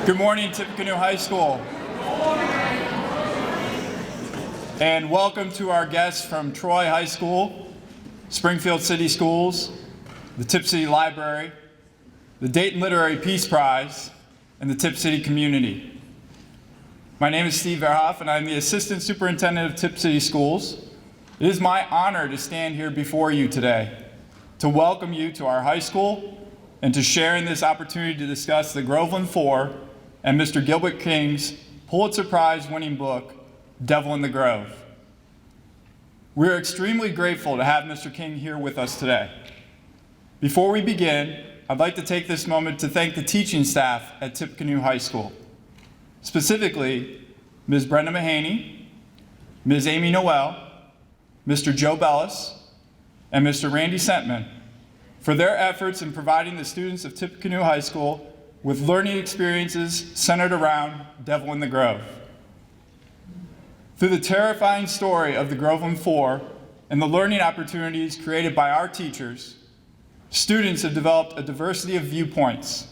Good morning, Tippecanoe High School. And welcome to our guests from Troy High School, Springfield City Schools, the Tipp City Library, the Dayton Literary Peace Prize, and the Tipp City community. My name is Steve Verhoff, and I'm the Assistant Superintendent of Tipp City Schools. It is my honor to stand here before you today to welcome you to our high school and to share in this opportunity to discuss the Groveland 4 and Mr. Gilbert King's Pulitzer Prize-winning book, Devil in the Grove. We're extremely grateful to have Mr. King here with us today. Before we begin, I'd like to take this moment to thank the teaching staff at Tippecanoe High School, specifically Ms. Brenda Mahaney, Ms. Amy Noel, Mr. Joe Bellis, and Mr. Randy Sentman for their efforts in providing the students of Tippecanoe High School with learning experiences centered around Devil in the Grove. Through the terrifying story of the Groveland 4 and the learning opportunities created by our teachers, students have developed a diversity of viewpoints,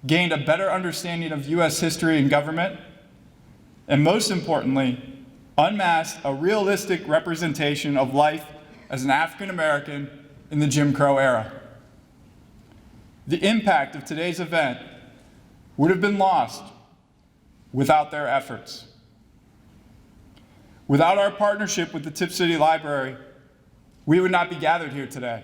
gained a better understanding of U.S. history and government, and most importantly, unmasked a realistic representation of life as an African American in the Jim Crow era. The impact of today's event would have been lost without their efforts. Without our partnership with the Tipp City Library, we would not be gathered here today.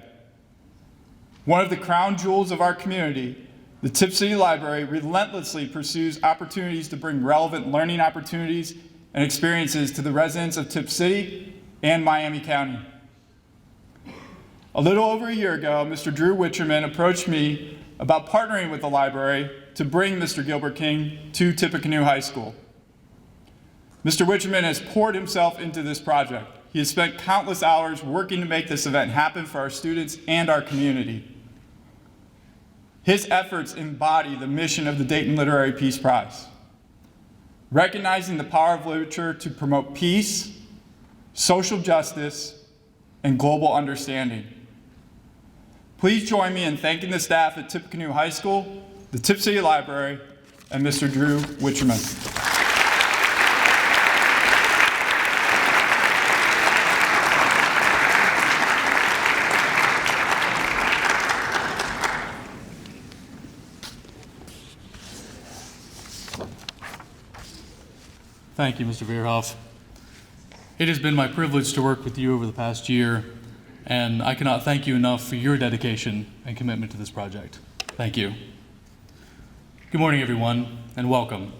One of the crown jewels of our community, the Tipp City Library relentlessly pursues opportunities to bring relevant learning opportunities and experiences to the residents of Tipp City and Miami County. A little over a year ago, Mr. Drew Wicherman approached me about partnering with the library to bring Mr. Gilbert King to Tippecanoe High School. Mr. Wicherman has poured himself into this project. He has spent countless hours working to make this event happen for our students and our community. His efforts embody the mission of the Dayton Literary Peace Prize, recognizing the power of literature to promote peace, social justice, and global understanding. Please join me in thanking the staff at Tippecanoe High School, the Tipp City Library, and Mr. Drew Wicherman. Thank you, Mr. Verhoff. It has been my privilege to work with you over the past year, and I cannot thank you enough for your dedication and commitment to this project. Thank you. Good morning, everyone, and welcome.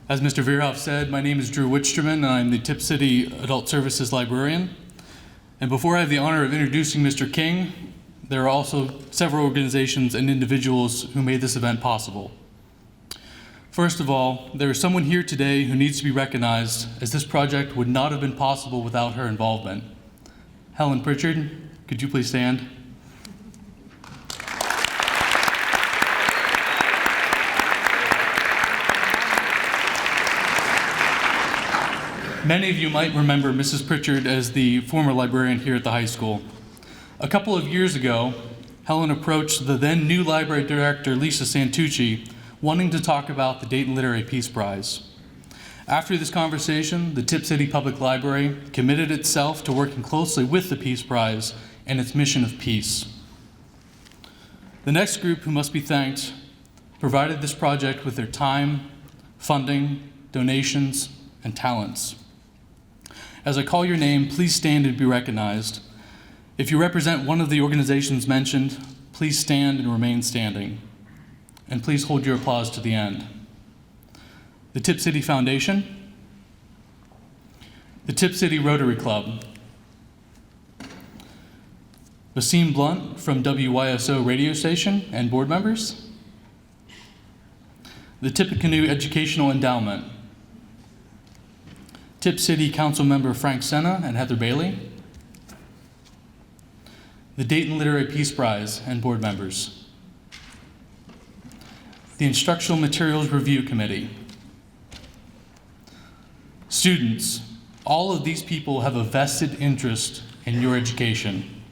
As Mr. Verhoff said, my name is Drew Wicherman, and I'm the Tipp City Adult Services Librarian. And before I have the honor of introducing Mr. King, there are also several organizations and individuals who made this event possible. First of all, there is someone here today who needs to be recognized, as this project would not have been possible without her involvement. Helen Pritchard, could you please stand? Many of you might remember Mrs. Pritchard as the former librarian here at the high school. A couple of years ago, Helen approached the then new library director, Lisa Santucci, wanting to talk about the Dayton Literary Peace Prize. After this conversation, the Tipp City Public Library committed itself to working closely with the Peace Prize and its mission of peace. The next group who must be thanked provided this project with their time, funding, donations, and talents. As I call your name, please stand and be recognized. If you represent one of the organizations mentioned, please stand and remain standing. And please hold your applause to the end. The Tipp City Foundation, the Tipp City Rotary Club, Wasim Blunt from WYSO radio station and board members, the Tippecanoe Educational Endowment, Tipp City Council member Frank Senna and Heather Bailey, the Dayton Literary Peace Prize and board members, the Instructional Materials Review Committee. Students, all of these people have a vested interest in your education.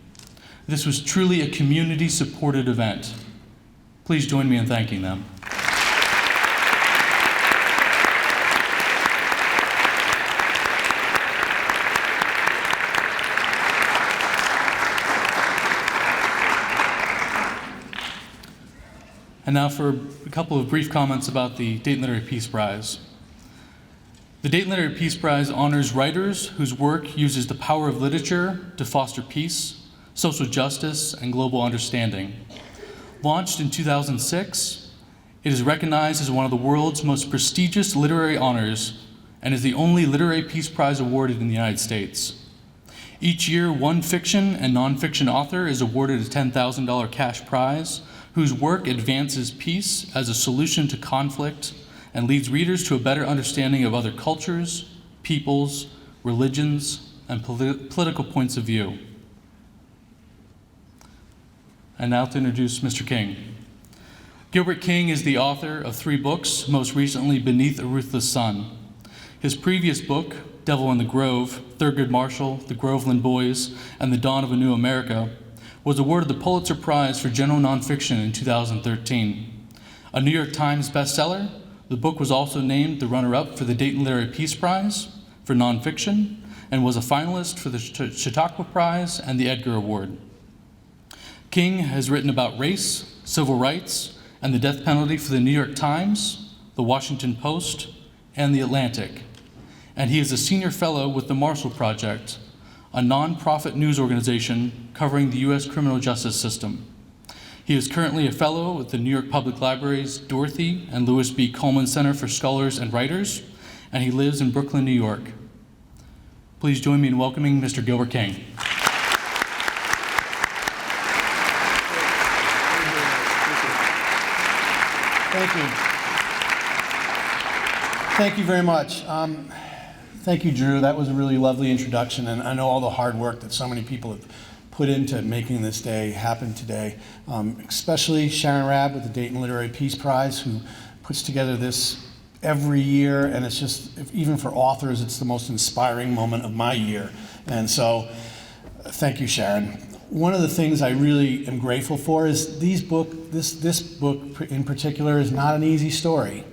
This was truly a community-supported event. Please join me in thanking them. And now for a couple of brief comments about the Dayton Literary Peace Prize. The Dayton Literary Peace Prize honors writers whose work uses the power of literature to foster peace, social justice, and global understanding. Launched in 2006, it is recognized as one of the world's most prestigious literary honors and is the only Literary Peace Prize awarded in the United States. Each year, one fiction and nonfiction author is awarded a $10,000 cash prize whose work advances peace as a solution to conflict and leads readers to a better understanding of other cultures, peoples, religions, and political points of view. And now to introduce Mr. King. Gilbert King is the author of 3 books, most recently Beneath a Ruthless Sun. His previous book, Devil in the Grove, Thurgood Marshall, The Groveland Boys, and The Dawn of a New America, was awarded the Pulitzer Prize for General Nonfiction in 2013. A New York Times bestseller, the book was also named the runner-up for the Dayton Literary Peace Prize for nonfiction and was a finalist for the Chautauqua Prize and the Edgar Award. King has written about race, civil rights, and the death penalty for the New York Times, the Washington Post, and the Atlantic. And he is a senior fellow with the Marshall Project, a nonprofit news organization covering the U.S. criminal justice system. He is currently a fellow with the New York Public Library's Dorothy and Louis B. Coleman Center for Scholars and Writers, and he lives in Brooklyn, New York. Please join me in welcoming Mr. Gilbert King. Thank you. Thank you very much. Thank you, Drew. That was a really lovely introduction, and I know all the hard work that so many people have put into making this day happen today, especially Sharon Rabb with the Dayton Literary Peace Prize, who puts together this every year, and it's just, even for authors, it's the most inspiring moment of my year. And so, thank you, Sharon. One of the things I really am grateful for is this book in particular is not an easy story.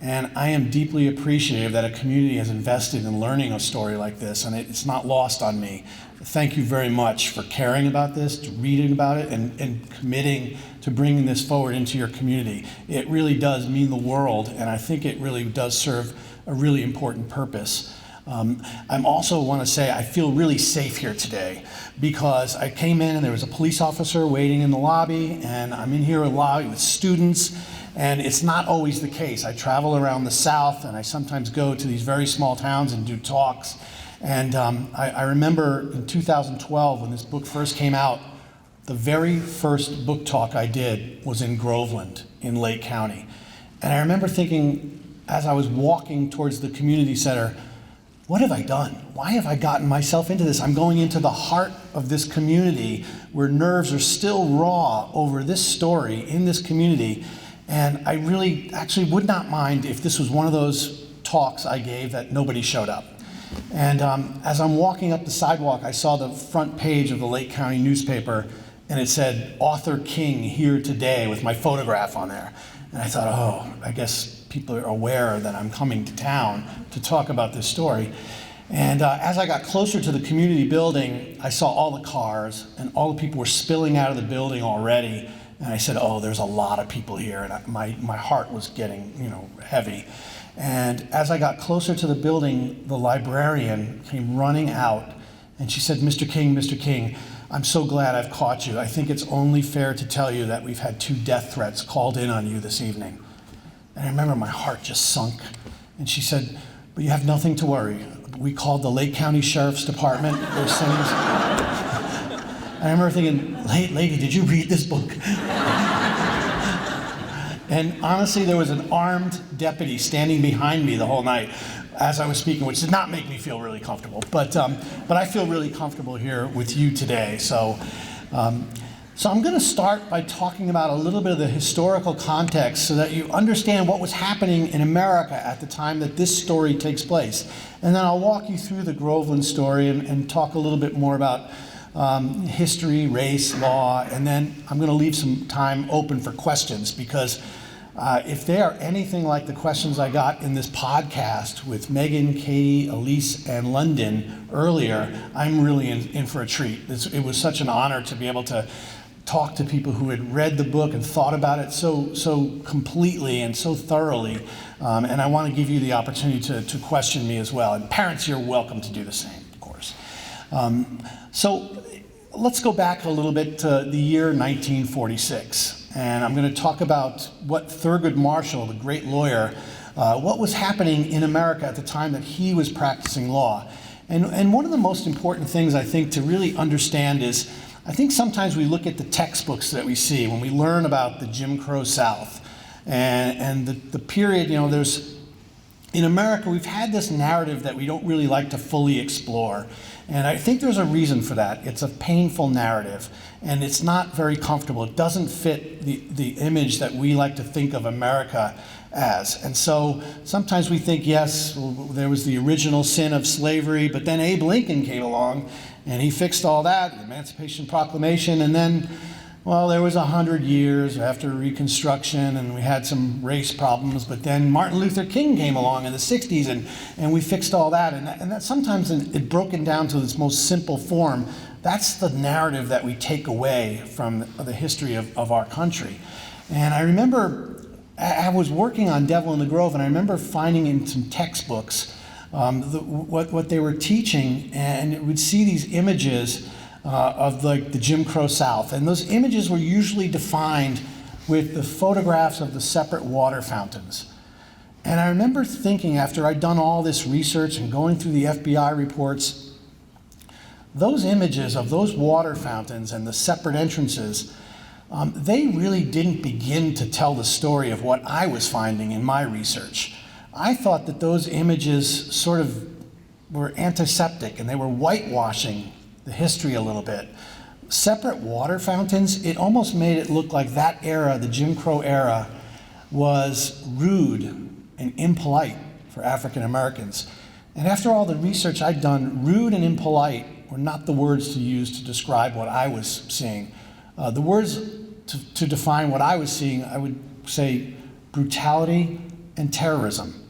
And I am deeply appreciative that a community has invested in learning a story like this, and it's not lost on me. Thank you very much for caring about this, reading about it, and committing to bringing this forward into your community. It really does mean the world, and I think it really does serve a really important purpose. I also want to say I feel really safe here today because I came in and there was a police officer waiting in the lobby, and I'm in here a lot with students. And it's not always the case. I travel around the South, and I sometimes go to these very small towns and do talks. And I remember in 2012, when this book first came out, the very first book talk I did was in Groveland in Lake County. And I remember thinking, as I was walking towards the community center, what have I done? Why have I gotten myself into this? I'm going into the heart of this community where nerves are still raw over this story in this community. And I really actually would not mind if this was one of those talks I gave that nobody showed up. And as I'm walking up the sidewalk, I saw the front page of the Lake County newspaper, and it said, "Author King here today," with my photograph on there. And I thought, oh, I guess people are aware that I'm coming to town to talk about this story. And as I got closer to the community building, I saw all the cars, and all the people were spilling out of the building already. And I said, oh, there's a lot of people here, and my heart was getting, heavy. And as I got closer to the building, the librarian came running out, and she said, Mr. King, I'm so glad I've caught you. I think it's only fair to tell you that we've had 2 death threats called in on you this evening. And I remember my heart just sunk. And she said, but you have nothing to worry. We called the Lake County Sheriff's Department. They're sending us. I remember thinking, lady, did you read this book? And honestly, there was an armed deputy standing behind me the whole night as I was speaking, which did not make me feel really comfortable. But I feel really comfortable here with you today. So I'm going to start by talking about a little bit of the historical context so that you understand what was happening in America at the time that this story takes place. And then I'll walk you through the Groveland story and talk a little bit more about history, race, law, and then I'm going to leave some time open for questions because if they are anything like the questions I got in this podcast with Megan, Katie, Elise, and London earlier, I'm really in for a treat. It was such an honor to be able to talked to people who had read the book and thought about it so completely and so thoroughly. And I want to give you the opportunity to question me as well. And parents, you're welcome to do the same, of course. So let's go back a little bit to the year 1946. And I'm going to talk about what Thurgood Marshall, the great lawyer, what was happening in America at the time that he was practicing law. And one of the most important things, I think, to really understand is, I think sometimes we look at the textbooks that we see when we learn about the Jim Crow South and the period, in America, we've had this narrative that we don't really like to fully explore. And I think there's a reason for that. It's a painful narrative, and it's not very comfortable. It doesn't fit the image that we like to think of America as. And so sometimes we think, yes, well, there was the original sin of slavery, but then Abe Lincoln came along, and he fixed all that, the Emancipation Proclamation, and then, well, there was 100 years after Reconstruction, and we had some race problems, but then Martin Luther King came along in the 60s, and we fixed all that. And that sometimes it broken down to its most simple form. That's the narrative that we take away from the history of our country. And I remember, I was working on Devil in the Grove, and I remember finding in some textbooks what they were teaching, and we'd see these images of the Jim Crow South. And those images were usually defined with the photographs of the separate water fountains. And I remember thinking, after I'd done all this research and going through the FBI reports, those images of those water fountains and the separate entrances, they really didn't begin to tell the story of what I was finding in my research. I thought that those images sort of were antiseptic, and they were whitewashing the history a little bit. Separate water fountains, it almost made it look like that era, the Jim Crow era, was rude and impolite for African Americans. And after all the research I'd done, rude and impolite were not the words to use to describe what I was seeing. The words to define what I was seeing, I would say brutality and terrorism.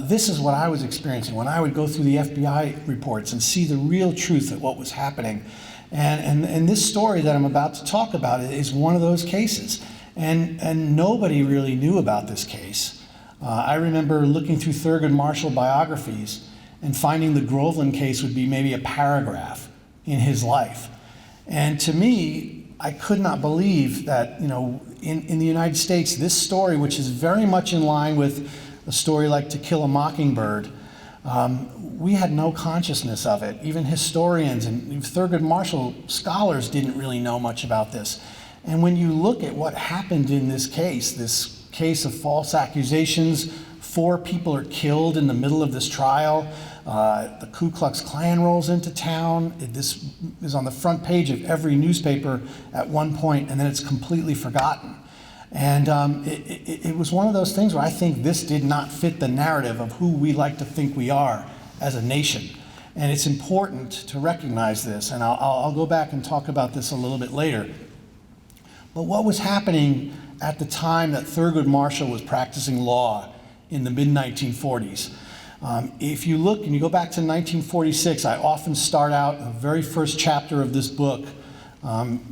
This is what I was experiencing when I would go through the FBI reports and see the real truth of what was happening. And this story that I'm about to talk about is one of those cases. And nobody really knew about this case. I remember looking through Thurgood Marshall biographies and finding the Groveland case would be maybe a paragraph in his life. And to me, I could not believe that, in the United States, this story, which is very much in line with a story like To Kill a Mockingbird, we had no consciousness of it. Even historians and Thurgood Marshall scholars didn't really know much about this. And when you look at what happened in this case of false accusations, 4 people are killed in the middle of this trial. The Ku Klux Klan rolls into town. This is on the front page of every newspaper at one point, and then it's completely forgotten. And it was one of those things where I think this did not fit the narrative of who we like to think we are as a nation. And it's important to recognize this, and I'll go back and talk about this a little bit later. But what was happening at the time that Thurgood Marshall was practicing law in the mid-1940s? If you look and you go back to 1946, I often start out the very first chapter of this book.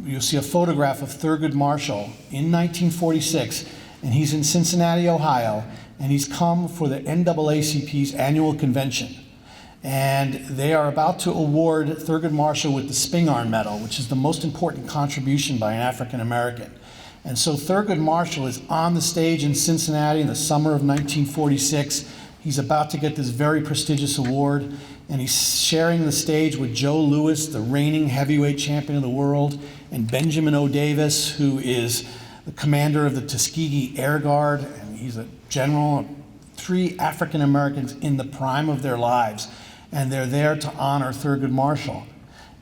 You'll see a photograph of Thurgood Marshall in 1946, and he's in Cincinnati, Ohio, and he's come for the NAACP's annual convention. And they are about to award Thurgood Marshall with the Spingarn Medal, which is the most important contribution by an African American. And so Thurgood Marshall is on the stage in Cincinnati in the summer of 1946. He's about to get this very prestigious award, and he's sharing the stage with Joe Louis, the reigning heavyweight champion of the world, and Benjamin O. Davis, who is the commander of the Tuskegee Air Guard, and he's a general. 3 African Americans in the prime of their lives, and they're there to honor Thurgood Marshall.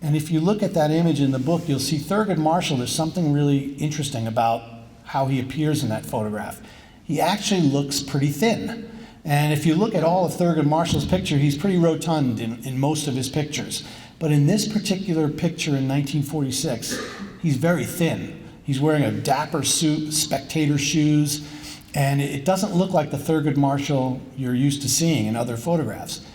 And if you look at that image in the book, you'll see Thurgood Marshall. There's something really interesting about how he appears in that photograph. He actually looks pretty thin. And if you look at all of Thurgood Marshall's picture, he's pretty rotund in most of his pictures. But in this particular picture in 1946, he's very thin. He's wearing a dapper suit, spectator shoes, and it doesn't look like the Thurgood Marshall you're used to seeing in other photographs.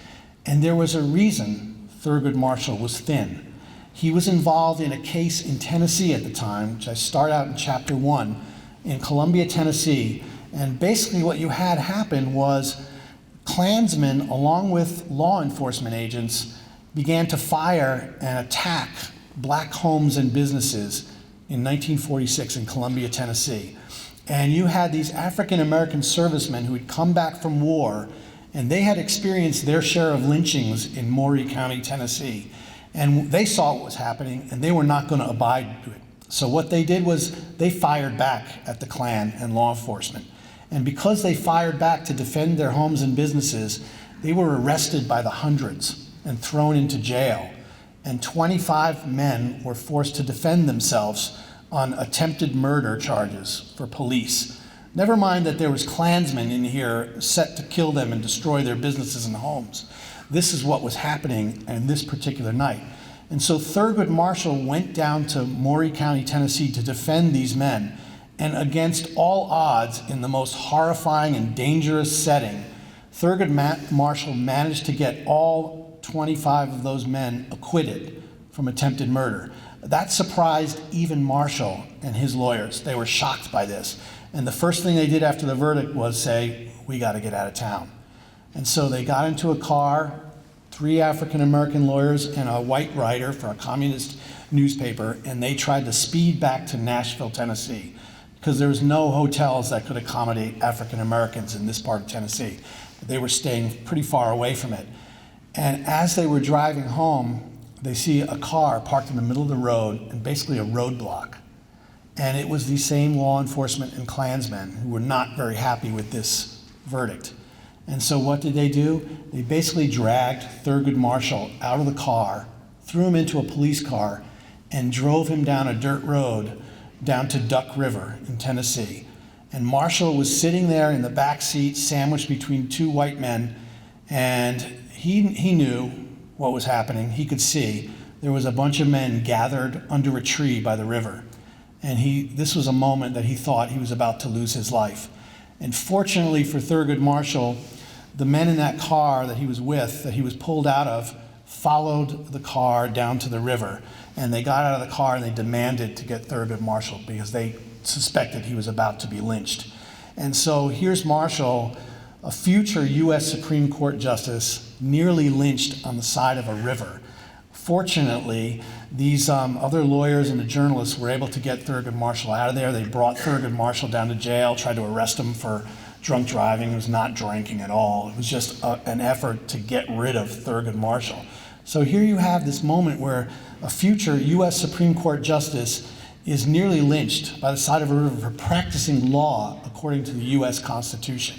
And there was a reason Thurgood Marshall was thin. He was involved in a case in Tennessee at the time, which I start out in chapter 1, in Columbia, Tennessee. And basically what you had happen was Klansmen, along with law enforcement agents, began to fire and attack black homes and businesses in 1946 in Columbia, Tennessee. And you had these African American servicemen who had come back from war, and they had experienced their share of lynchings in Maury County, Tennessee. And they saw what was happening, and they were not going to abide to it. So what they did was they fired back at the Klan and law enforcement. And because they fired back to defend their homes and businesses, they were arrested by the hundreds and thrown into jail. And 25 men were forced to defend themselves on attempted murder charges for police. Never mind that there was Klansmen in here set to kill them and destroy their businesses and homes. This is what was happening on this particular night. And so Thurgood Marshall went down to Maury County, Tennessee to defend these men. And against all odds, in the most horrifying and dangerous setting, Thurgood Marshall managed to get all 25 of those men acquitted from attempted murder. That surprised even Marshall and his lawyers. They were shocked by this. And the first thing they did after the verdict was say, we got to get out of town. And so they got into a car, 3 African American lawyers and a white writer for a communist newspaper, and they tried to speed back to Nashville, Tennessee, because there was no hotels that could accommodate African Americans in this part of Tennessee. They were staying pretty far away from it. And as they were driving home, they see a car parked in the middle of the road and basically a roadblock. And it was the same law enforcement and Klansmen who were not very happy with this verdict. And so what did they do? They basically dragged Thurgood Marshall out of the car, threw him into a police car, and drove him down a dirt road down to Duck River in Tennessee. And Marshall was sitting there in the back seat, sandwiched between 2 white men, and he knew what was happening. He could see there was a bunch of men gathered under a tree by the river. And this was a moment that he thought he was about to lose his life. And fortunately for Thurgood Marshall, the men in that car that he was with, that he was pulled out of, followed the car down to the river. And they got out of the car and they demanded to get Thurgood Marshall because they suspected he was about to be lynched. And so here's Marshall, a future US Supreme Court justice, nearly lynched on the side of a river. Fortunately, these other lawyers and the journalists were able to get Thurgood Marshall out of there. They brought Thurgood Marshall down to jail, tried to arrest him for drunk driving. He was not drinking at all. It was just an effort to get rid of Thurgood Marshall. So here you have this moment where a future US Supreme Court justice is nearly lynched by the side of a river for practicing law according to the US Constitution.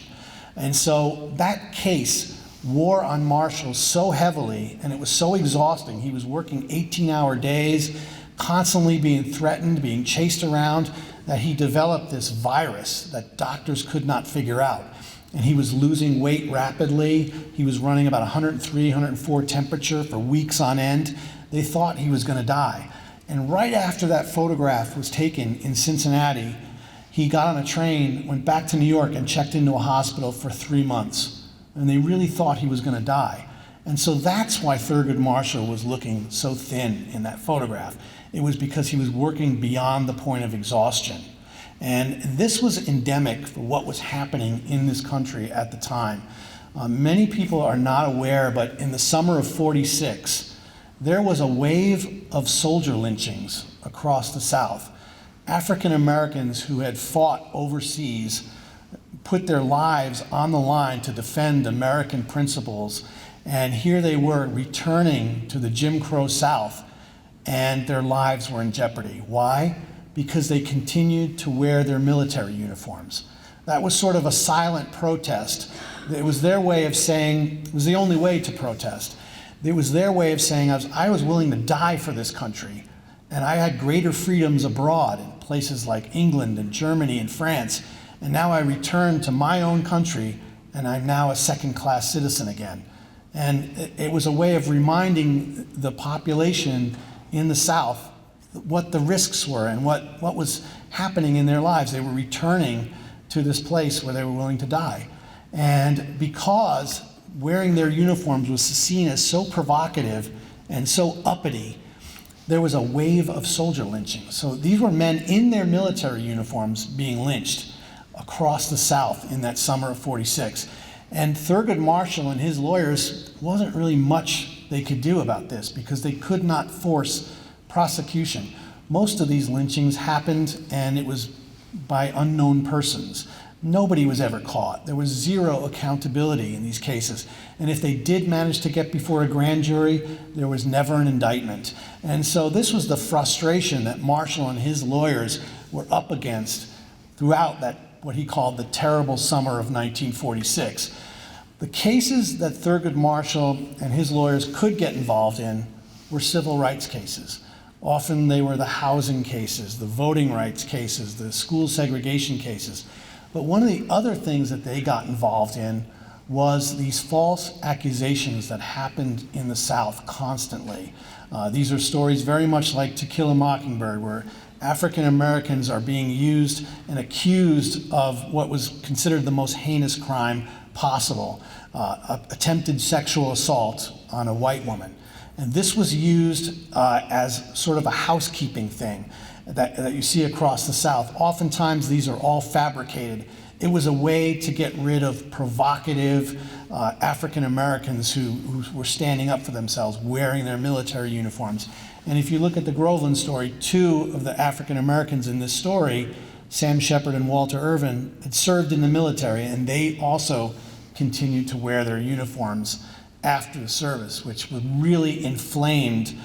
And so that case wore on Marshall so heavily, and it was so exhausting. He was working 18-hour days, constantly being threatened, being chased around, that he developed this virus that doctors could not figure out. And he was losing weight rapidly. He was running about 103, 104 temperature for weeks on end. They thought he was going to die. And right after that photograph was taken in Cincinnati, he got on a train, went back to New York, and checked into a hospital for 3 months. And they really thought he was going to die. And so that's why Thurgood Marshall was looking so thin in that photograph. It was because he was working beyond the point of exhaustion. And this was endemic for what was happening in this country at the time. Many people are not aware, but in the summer of '46, there was a wave of soldier lynchings across the South. African Americans who had fought overseas put their lives on the line to defend American principles, and here they were returning to the Jim Crow South, and their lives were in jeopardy. Why? Because they continued to wear their military uniforms. That was sort of a silent protest. It was their way of saying, it was the only way to protest. It was their way of saying, I was willing to die for this country, and I had greater freedoms abroad in places like England and Germany and France, and now I return to my own country, and I'm now a second-class citizen again. And it was a way of reminding the population in the South what the risks were and what was happening in their lives. They were returning to this place where they were willing to die. And because wearing their uniforms was seen as so provocative and so uppity, there was a wave of soldier lynching. So these were men in their military uniforms being lynched across the South in that summer of 46. And Thurgood Marshall and his lawyers, wasn't really much they could do about this because they could not force prosecution. Most of these lynchings happened, and it was by unknown persons. Nobody was ever caught. There was zero accountability in these cases. And if they did manage to get before a grand jury, there was never an indictment. And so this was the frustration that Marshall and his lawyers were up against throughout that, what he called the terrible summer of 1946. The cases that Thurgood Marshall and his lawyers could get involved in were civil rights cases. Often they were the housing cases, the voting rights cases, the school segregation cases. But one of the other things that they got involved in was these false accusations that happened in the South constantly. These are stories very much like To Kill a Mockingbird, where African Americans are being used and accused of what was considered the most heinous crime possible, attempted sexual assault on a white woman. And this was used as sort of a housekeeping thing that you see across the South. Oftentimes these are all fabricated. It was a way to get rid of provocative African Americans who were standing up for themselves, wearing their military uniforms. And if you look at the Groveland story, two of the African Americans in this story, Sam Shepard and Walter Irvin, had served in the military, and they also continued to wear their uniforms after the service, which really inflamed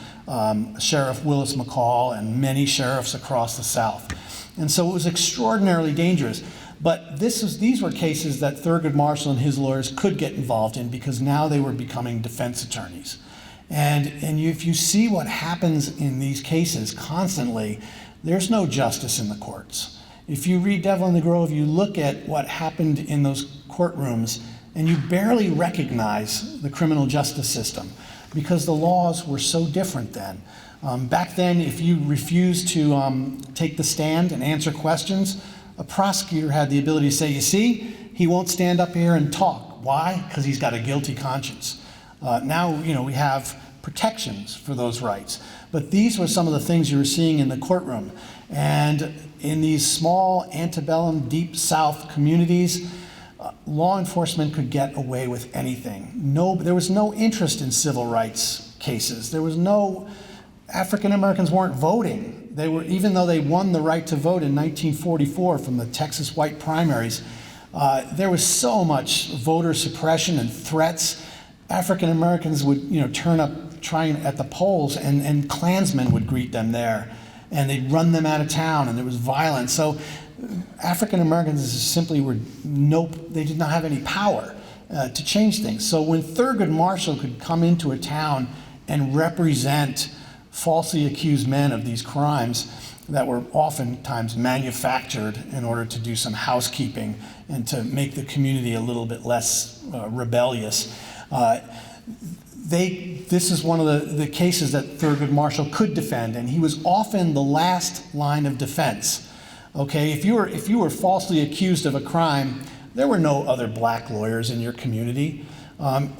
Sheriff Willis McCall and many sheriffs across the South. And so it was extraordinarily dangerous. But these were cases that Thurgood Marshall and his lawyers could get involved in because now they were becoming defense attorneys. And if you see what happens in these cases constantly, there's no justice in the courts. If you read Devil in the Grove, you look at what happened in those courtrooms, and you barely recognize the criminal justice system because the laws were so different then. Back then, if you refused to take the stand and answer questions, a prosecutor had the ability to say, you see, he won't stand up here and talk. Why? Because he's got a guilty conscience. Now, we have protections for those rights. But these were some of the things you were seeing in the courtroom. And in these small antebellum, deep South communities, law enforcement could get away with anything. There was no interest in civil rights cases. There was no, African Americans weren't voting. They were, even though they won the right to vote in 1944 from the Texas white primaries, there was so much voter suppression and threats. African Americans would, turn up trying at the polls, and Klansmen would greet them there, and they'd run them out of town, and there was violence. So African Americans simply they did not have any power to change things. So when Thurgood Marshall could come into a town and represent falsely accused men of these crimes that were oftentimes manufactured in order to do some housekeeping and to make the community a little bit less rebellious, this is one of the cases that Thurgood Marshall could defend, and he was often the last line of defense. Okay, if you were falsely accused of a crime, there were no other black lawyers in your community.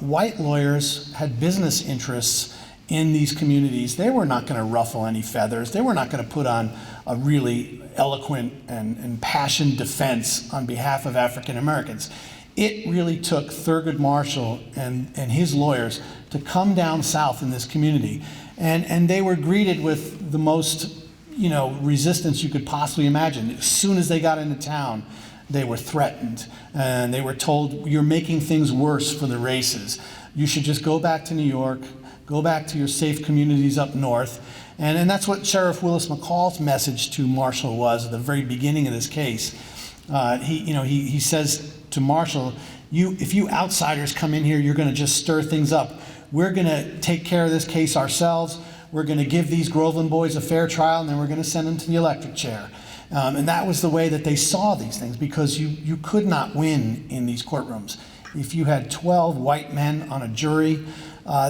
White lawyers had business interests in these communities. They were not going to ruffle any feathers. They were not going to put on a really eloquent and impassioned defense on behalf of African Americans. It really took Thurgood Marshall and his lawyers to come down south in this community. And they were greeted with the most resistance you could possibly imagine. As soon as they got into town, they were threatened, and they were told, you're making things worse for the races. You should just go back to New York, go back to your safe communities up north. And that's what Sheriff Willis McCall's message to Marshall was at the very beginning of this case. He says to Marshall, if you outsiders come in here, you're going to just stir things up. We're going to take care of this case ourselves. We're going to give these Groveland boys a fair trial, and then we're going to send them to the electric chair. And that was the way that they saw these things, because you could not win in these courtrooms. If you had 12 white men on a jury,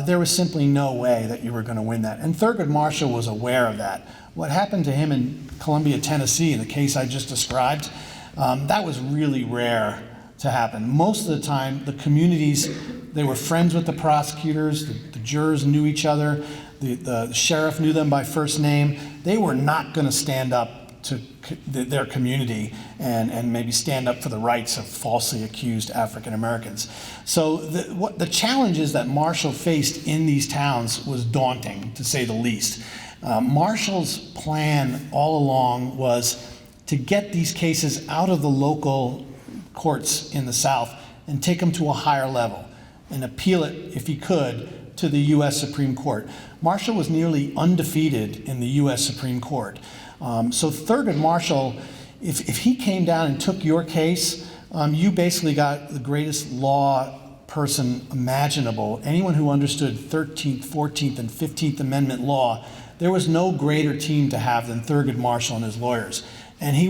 there was simply no way that you were going to win that. And Thurgood Marshall was aware of that. What happened to him in Columbia, Tennessee, in the case I just described, that was really rare to happen. Most of the time, the communities, they were friends with the prosecutors, the jurors knew each other, The sheriff knew them by first name. They were not going to stand up to their community and maybe stand up for the rights of falsely accused African Americans. So the challenges that Marshall faced in these towns was daunting, to say the least. Marshall's plan all along was to get these cases out of the local courts in the South and take them to a higher level and appeal it, if he could, to the U.S. Supreme Court. Marshall was nearly undefeated in the U.S. Supreme Court. So Thurgood Marshall, if he came down and took your case, you basically got the greatest law person imaginable. Anyone who understood 13th, 14th, and 15th Amendment law, there was no greater team to have than Thurgood Marshall and his lawyers. And it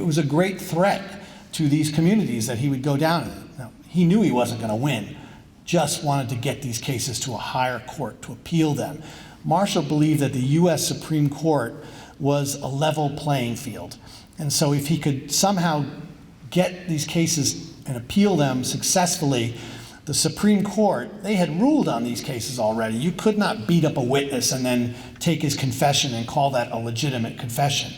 was a great threat to these communities that he would go down in. Now, he knew he wasn't going to win, just wanted to get these cases to a higher court to appeal them. Marshall believed that the U.S. Supreme Court was a level playing field. And so if he could somehow get these cases and appeal them successfully, the Supreme Court, they had ruled on these cases already. You could not beat up a witness and then take his confession and call that a legitimate confession.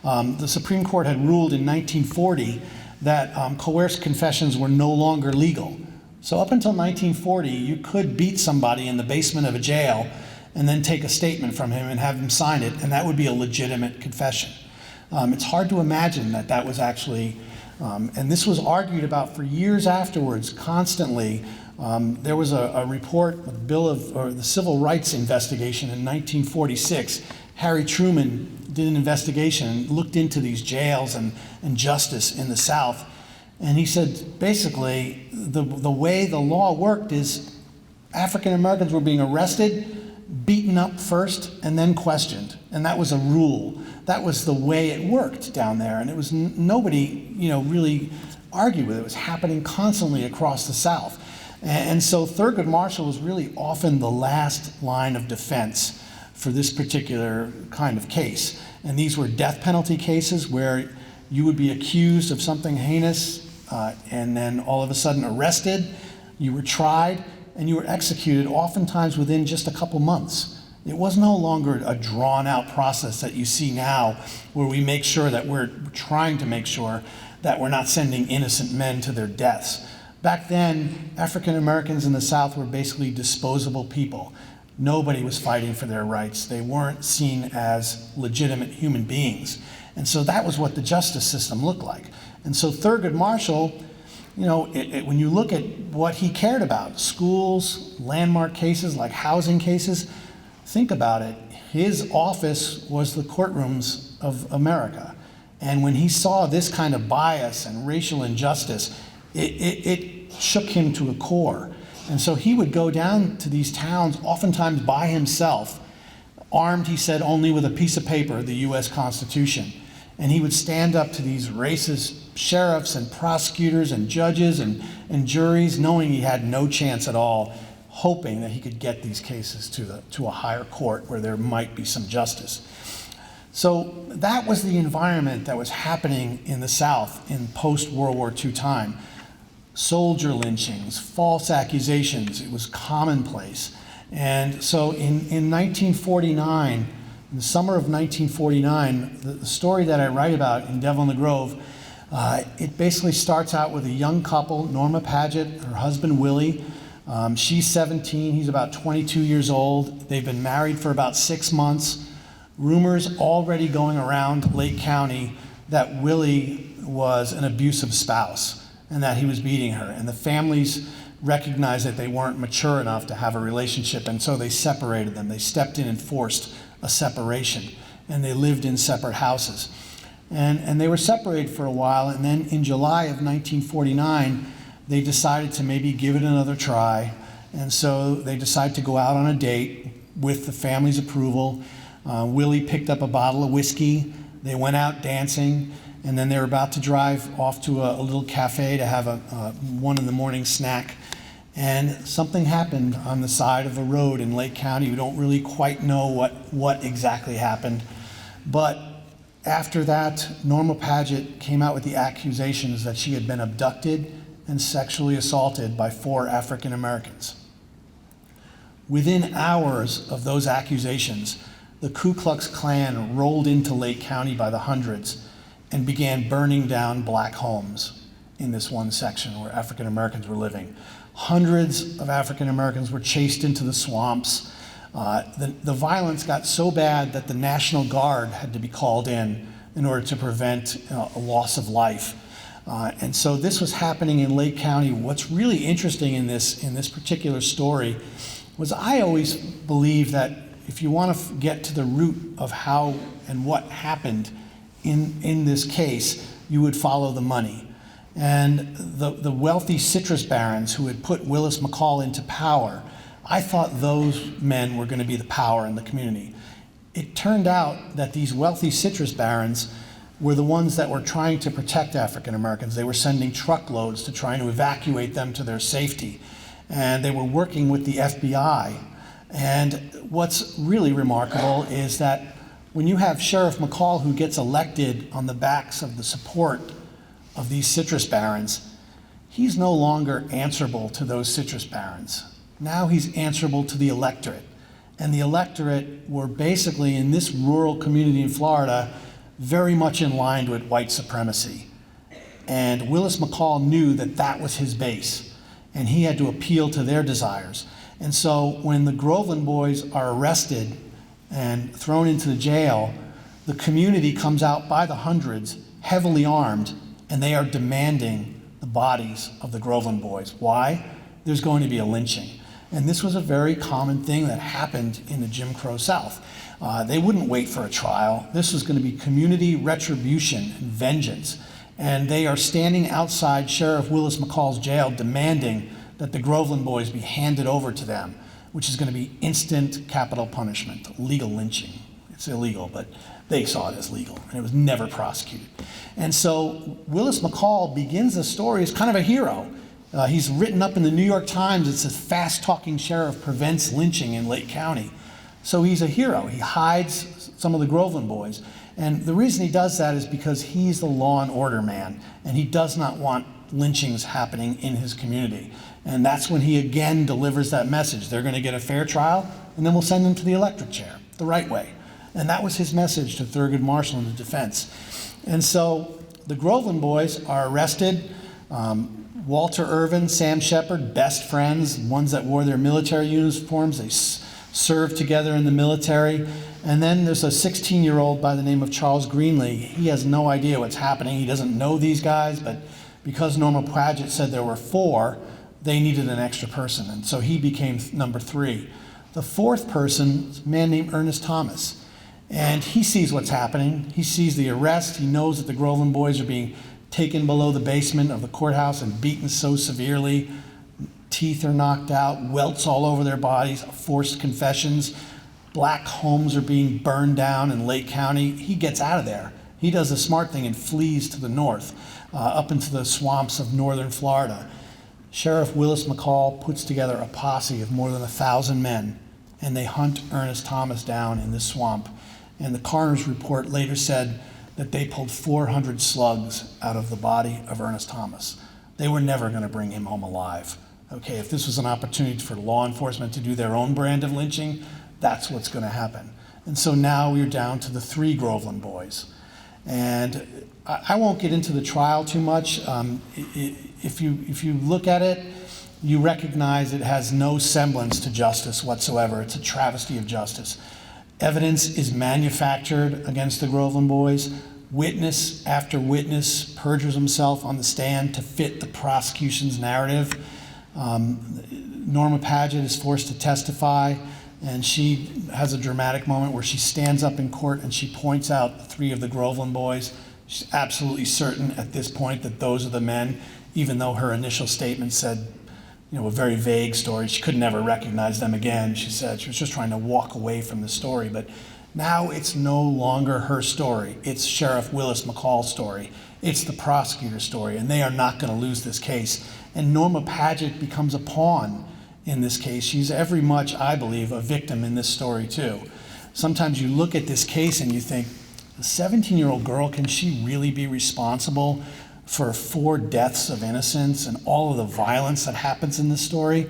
The Supreme Court had ruled in 1940 that coerced confessions were no longer legal. So up until 1940, you could beat somebody in the basement of a jail and then take a statement from him and have him sign it, and that would be a legitimate confession. It's hard to imagine that that was actually, and this was argued about for years afterwards, constantly. There was a report, the Civil Rights investigation in 1946. Harry Truman did an investigation and looked into these jails and justice in the South. And he said, basically, the way the law worked is African Americans were being arrested, beaten up first, and then questioned. And that was a rule. That was the way it worked down there. And it was nobody, really argued with it. It was happening constantly across the South. And so Thurgood Marshall was really often the last line of defense for this particular kind of case. And these were death penalty cases where you would be accused of something heinous and then all of a sudden arrested, you were tried, and you were executed oftentimes within just a couple months. It was no longer a drawn-out process that you see now where we make sure that we're trying to make sure that we're not sending innocent men to their deaths. Back then, African Americans in the South were basically disposable people. Nobody was fighting for their rights. They weren't seen as legitimate human beings. And so that was what the justice system looked like. And so Thurgood Marshall, when you look at what he cared about, schools, landmark cases like housing cases, think about it. His office was the courtrooms of America. And when he saw this kind of bias and racial injustice, it shook him to a core. And so he would go down to these towns, oftentimes by himself, armed, he said, only with a piece of paper, the U.S. Constitution. And he would stand up to these racist sheriffs and prosecutors and judges and juries, knowing he had no chance at all, hoping that he could get these cases to a higher court where there might be some justice. So that was the environment that was happening in the South in post-World War II time. Soldier lynchings, false accusations, it was commonplace. And so in 1949, in the summer of 1949, the story that I write about in Devil in the Grove, it basically starts out with a young couple, Norma Paget, her husband Willie. She's 17, he's about 22 years old. They've been married for about 6 months. Rumors already going around Lake County that Willie was an abusive spouse and that he was beating her. And the families recognized that they weren't mature enough to have a relationship, and so they separated them. They stepped in and forced a separation, and they lived in separate houses. And they were separated for a while, and then in July of 1949, they decided to maybe give it another try. And so they decided to go out on a date with the family's approval. Willie picked up a bottle of whiskey. They went out dancing, and then they were about to drive off to a little cafe to have a 1 in the morning snack. And something happened on the side of the road in Lake County. We don't really quite know what exactly happened. But after that, Norma Paget came out with the accusations that she had been abducted and sexually assaulted by 4 African Americans. Within hours of those accusations, the Ku Klux Klan rolled into Lake County by the hundreds and began burning down black homes in this one section where African Americans were living. Hundreds of African Americans were chased into the swamps. The violence got so bad that the National Guard had to be called in order to prevent a loss of life. And so this was happening in Lake County. What's really interesting in this particular story was I always believe that if you want to get to the root of how and what happened in this case, you would follow the money. And the wealthy citrus barons who had put Willis McCall into power, I thought those men were going to be the power in the community. It turned out that these wealthy citrus barons were the ones that were trying to protect African Americans. They were sending truckloads to try to evacuate them to their safety. And they were working with the FBI. And what's really remarkable is that when you have Sheriff McCall who gets elected on the backs of the support of these citrus barons, he's no longer answerable to those citrus barons. Now he's answerable to the electorate. And the electorate were basically, in this rural community in Florida, very much in line with white supremacy. And Willis McCall knew that that was his base, and he had to appeal to their desires. And so when the Groveland Boys are arrested and thrown into the jail, the community comes out by the hundreds, heavily armed, and they are demanding the bodies of the Groveland Boys. Why? There's going to be a lynching. And this was a very common thing that happened in the Jim Crow South. They wouldn't wait for a trial. This was going to be community retribution and vengeance. And they are standing outside Sheriff Willis McCall's jail demanding that the Groveland Boys be handed over to them, which is going to be instant capital punishment, legal lynching. It's illegal, but they saw it as legal, and it was never prosecuted. And so Willis McCall begins the story as kind of a hero. He's written up in the New York Times. It says, "Fast-talking sheriff prevents lynching in Lake County." So he's a hero. He hides some of the Groveland Boys. And the reason he does that is because he's the law and order man, and he does not want lynchings happening in his community. And that's when he again delivers that message. They're going to get a fair trial, and then we'll send them to the electric chair, the right way. And that was his message to Thurgood Marshall and the defense. And so the Groveland Boys are arrested. Walter Irvin, Sam Shepard, best friends, ones that wore their military uniforms. They served together in the military. And then there's a 16-year-old by the name of Charles Greenlee. He has no idea what's happening. He doesn't know these guys, but because Norma Paget said there were 4, they needed an extra person. And so he became number 3. The 4th person is a man named Ernest Thomas. And he sees what's happening. He sees the arrest. He knows that the Groveland Boys are being taken below the basement of the courthouse and beaten so severely. Teeth are knocked out, welts all over their bodies, forced confessions. Black homes are being burned down in Lake County. He gets out of there. He does the smart thing and flees to the north, up into the swamps of northern Florida. Sheriff Willis McCall puts together a posse of more than 1,000 men, and they hunt Ernest Thomas down in this swamp. And the coroner's report later said that they pulled 400 slugs out of the body of Ernest Thomas. They were never going to bring him home alive. Okay, if this was an opportunity for law enforcement to do their own brand of lynching, that's what's going to happen. And so now we're down to the 3 Groveland Boys. And I won't get into the trial too much. If you look at it, you recognize it has no semblance to justice whatsoever. It's a travesty of justice. Evidence is manufactured against the Groveland Boys. Witness after witness perjures himself on the stand to fit the prosecution's narrative. Norma Paget is forced to testify, and she has a dramatic moment where she stands up in court and she points out 3 of the Groveland Boys. She's absolutely certain at this point that those are the men, even though her initial statement said, a very vague story. She could never recognize them again. She said she was just trying to walk away from the story. But now it's no longer her story. It's Sheriff Willis McCall's story. It's the prosecutor's story, and they are not going to lose this case. And Norma Paget becomes a pawn in this case. She's every much, I believe, a victim in this story too. Sometimes you look at this case and you think, a 17-year-old girl, can she really be responsible for 4 deaths of innocents and all of the violence that happens in this story?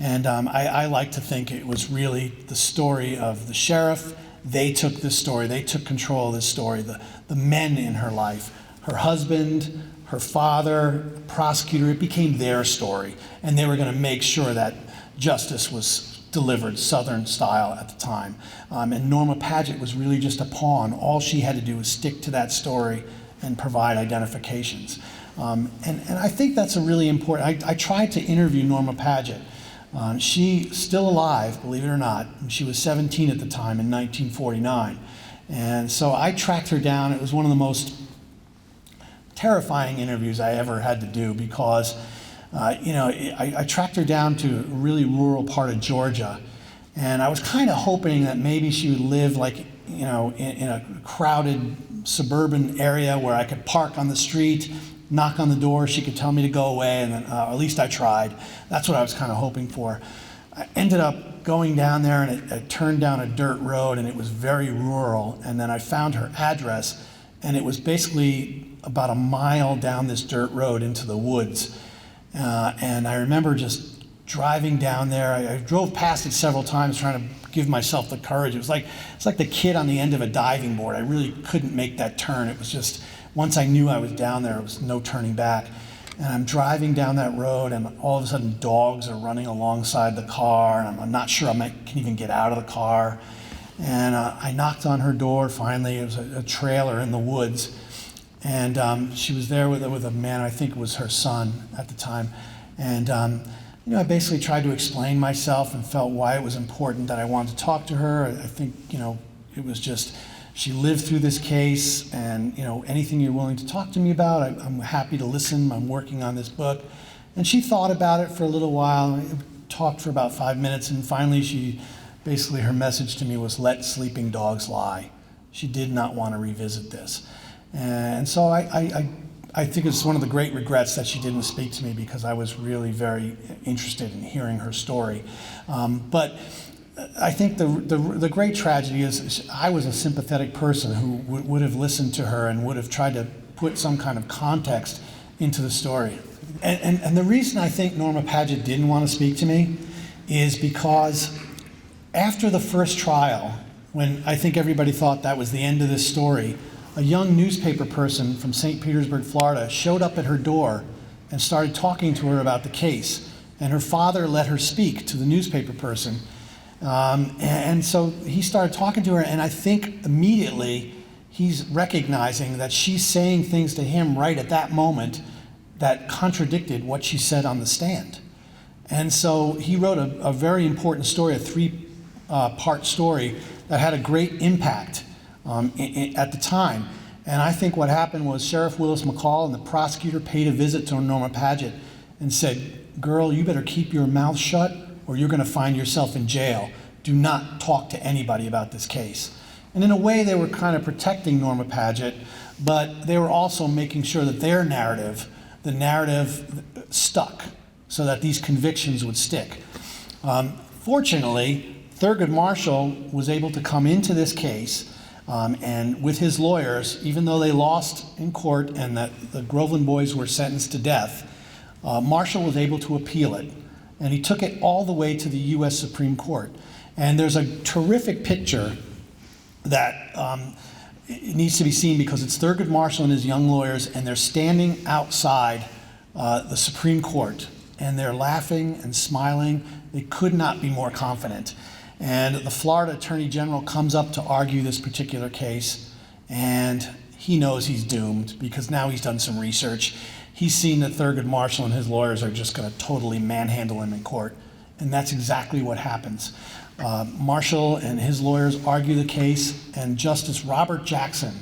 And I like to think it was really the story of the sheriff. They took this story, they took control of this story, the men in her life, her husband, her father, prosecutor, it became their story. And they were going to make sure that justice was delivered Southern style at the time. And Norma Paget was really just a pawn. All she had to do was stick to that story and provide identifications. And I think that's a really important, I tried to interview Norma Paget. She's still alive, believe it or not. She was 17 at the time in 1949. And so I tracked her down. It was one of the most terrifying interviews I ever had to do because, I tracked her down to a really rural part of Georgia. And I was kind of hoping that maybe she would live like, in a crowded suburban area where I could park on the street, knock on the door, she could tell me to go away, and then, at least I tried. That's what I was kind of hoping for. I ended up going down there, and I turned down a dirt road, and it was very rural, and then I found her address, and it was basically about a mile down this dirt road into the woods. And I remember just driving down there. I drove past it several times trying to give myself the courage. It's like the kid on the end of a diving board. I really couldn't make that turn. It was just, once I knew I was down there, it was no turning back. And I'm driving down that road, and all of a sudden dogs are running alongside the car, and I'm not sure I can even get out of the car. And I knocked on her door finally. It was a trailer in the woods. And she was there with a man, I think it was her son at the time. And I basically tried to explain myself and felt why it was important that I wanted to talk to her. I think, it was just, she lived through this case, and anything you're willing to talk to me about, I'm happy to listen. I'm working on this book. And she thought about it for a little while, talked for about 5 minutes, and finally her message to me was, let sleeping dogs lie. She did not want to revisit this. And so I think it's one of the great regrets that she didn't speak to me, because I was really very interested in hearing her story. But I think the great tragedy is I was a sympathetic person who would have listened to her and would have tried to put some kind of context into the story. And the reason I think Norma Paget didn't want to speak to me is because after the first trial, when I think everybody thought that was the end of this story, a young newspaper person from St. Petersburg, Florida, showed up at her door and started talking to her about the case. And her father let her speak to the newspaper person. And so he started talking to her, and I think immediately he's recognizing that she's saying things to him right at that moment that contradicted what she said on the stand. And so he wrote a very important story, a three-part story that had a great impact at the time. And I think what happened was Sheriff Willis McCall and the prosecutor paid a visit to Norma Paget and said, girl, you better keep your mouth shut or you're going to find yourself in jail. Do not talk to anybody about this case. And in a way, they were kind of protecting Norma Paget, but they were also making sure that their narrative, the narrative stuck so that these convictions would stick. Fortunately, Thurgood Marshall was able to come into this case and with his lawyers, even though they lost in court and that the Groveland Boys were sentenced to death, Marshall was able to appeal it. And he took it all the way to the U.S. Supreme Court. And there's a terrific picture that it needs to be seen because it's Thurgood Marshall and his young lawyers, and they're standing outside the Supreme Court. And they're laughing and smiling. They could not be more confident. And the Florida Attorney General comes up to argue this particular case, and he knows he's doomed because now he's done some research. He's seen that Thurgood Marshall and his lawyers are just going to totally manhandle him in court, and that's exactly what happens. Marshall and his lawyers argue the case, and Justice Robert Jackson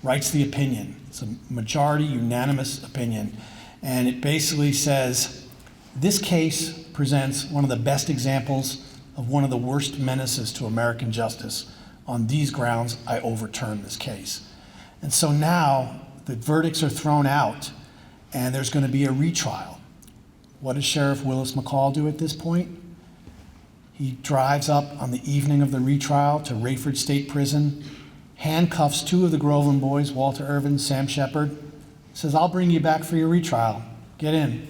writes the opinion. It's a majority unanimous opinion, and it basically says, this case presents one of the best examples of one of the worst menaces to American justice. On these grounds, I overturn this case. And so now the verdicts are thrown out and there's going to be a retrial. What does Sheriff Willis McCall do at this point? He drives up on the evening of the retrial to Rayford State Prison, handcuffs two of the Groveland Boys, Walter Irvin, Sam Shepard, says, I'll bring you back for your retrial. Get in.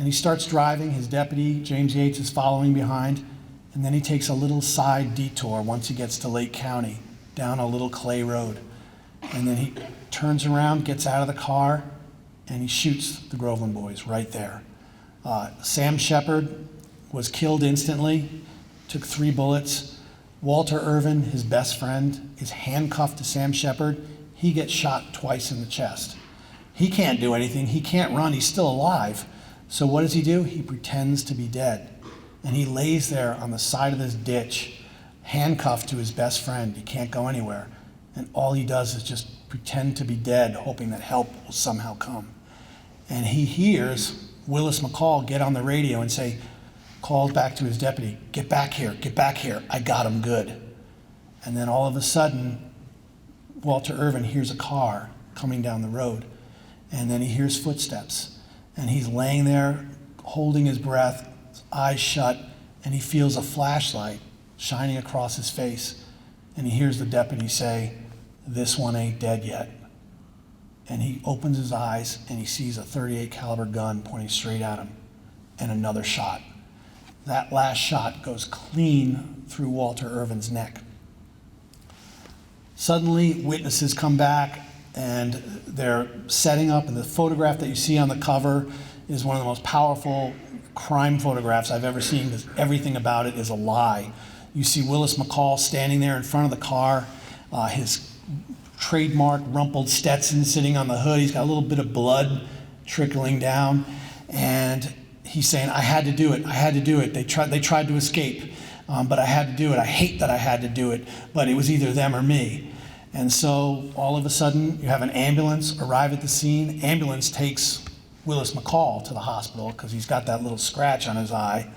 And he starts driving. His deputy, James Yates, is following behind. And then he takes a little side detour once he gets to Lake County, down a little clay road. And then he turns around, gets out of the car, and he shoots the Groveland Boys right there. Sam Shepard was killed instantly, took 3 bullets. Walter Irvin, his best friend, is handcuffed to Sam Shepard. He gets shot twice in the chest. He can't do anything. He can't run. He's still alive. So what does he do? He pretends to be dead. And he lays there on the side of this ditch, handcuffed to his best friend. He can't go anywhere. And all he does is just pretend to be dead, hoping that help will somehow come. And he hears Willis McCall get on the radio and say, calls back to his deputy, get back here, I got him good. And then all of a sudden, Walter Irvin hears a car coming down the road, and then he hears footsteps. And he's laying there, holding his breath, his eyes shut, and he feels a flashlight shining across his face. And he hears the deputy say, "This one ain't dead yet." And he opens his eyes and he sees a .38 caliber gun pointing straight at him, and another shot. That last shot goes clean through Walter Irvin's neck. Suddenly, witnesses come back and they're setting up, and the photograph that you see on the cover is one of the most powerful crime photographs I've ever seen, because everything about it is a lie. You see Willis McCall standing there in front of the car, his trademark rumpled Stetson sitting on the hood. He's got a little bit of blood trickling down, and he's saying, I had to do it. They tried to escape, but I had to do it. I hate that I had to do it, but it was either them or me. And so all of a sudden, you have an ambulance arrive at the scene. Ambulance takes Willis McCall to the hospital because he's got that little scratch on his eye.